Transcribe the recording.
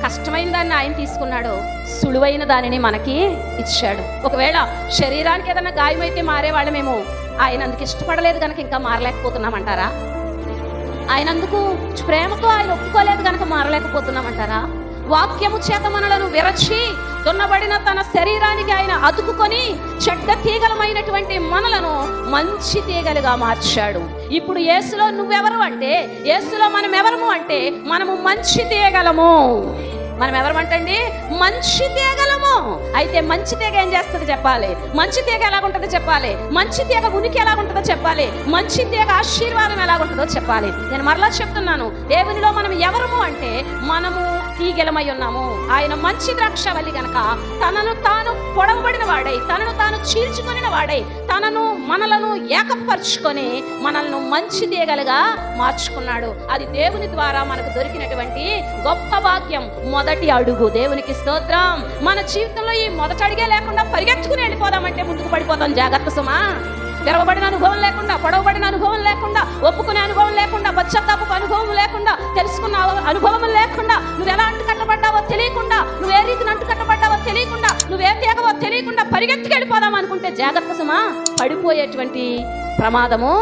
కష్టమైన దాన్ని ఆయన తీసుకున్నాడు, సులువైన దానిని మనకి ఇచ్చాడు. ఒకవేళ శరీరానికి ఏదైనా గాయమైతే మారేవాళ్ళమేమో, ఆయన అందుకు ఇష్టపడలేదు కనుక ఇంకా మారలేకపోతున్నామంటారా? ఆయన అందుకు ప్రేమతో ఆయన ఒప్పుకోలేదు కనుక మారలేకపోతున్నామంటారా? వాక్యము చేత మనలను విరచి దున్నబడిన తన శరీరానికి ఆయన అతుకుకొని చెడ్డ తీగలమైనటువంటి మనలను మంచి తీగలుగా మార్చాడు. ఇప్పుడు యేసులో నువ్వెవరు అంటే, యేసులో మనం ఎవరము అంటే, మనము మంచి తీగలము. మనం ఎవరమంటండి? మంచి తీగలము. అయితే మంచి తీగ ఏం చేస్తుంది చెప్పాలి? మంచి తీగ ఎలాగుంటుందో చెప్పాలి. మంచి తీగ ఉనికి ఎలాగుంటుందో చెప్పాలి. మంచి తీగ ఆశీర్వాదం ఎలాగుంటుందో చెప్పాలి. నేను మరలా చెప్తున్నాను, దేవునిలో మనం ఎవరము అంటే మనము తీగలమై ఉన్నాము. ఆయన మంచి ద్రాక్షవల్లి గనక తనను తాను పొడవబడిన వాడై, తనను తాను చీల్చుకొనిన వాడై, మనలను ఏకపరుచుకొని మనల్ని మంచి తీగలుగా మార్చుకున్నాడు. అది దేవుని ద్వారా మనకు దొరికినటువంటి గొప్ప భాగ్యం, మొదటి అడుగు. దేవునికి స్తోత్రం. మన జీవితంలో ఈ మొదటి అడిగే లేకుండా పరిగెత్తుకుని వెళ్ళిపోదామంటే ముందుకు పడిపోతాం. జాగ్రత్త సుమా. తెరవబడిన అనుభవం లేకుండా, పొడవబడిన అనుభవం లేకుండా, ఒప్పుకునే అనుభవం లేకుండా, పశ్చాత్తాపపు అనుభవం లేకుండా, తెలుసుకున్న అనుభవం లేకుండా, నువ్వు ఎలా అంటు కట్టబడ్డావో తెలియకుండా, నువ్వు ఏ రీతిని అంటు కట్టబడ్డావో తెలియకుండా, నువ్వే తీగవో తెలియకుండా పరిగెత్తుకు వెళ్ళిపోదాం అనుకుంటే జాగ్రత్త సుమా, పడిపోయేటువంటి ప్రమాదము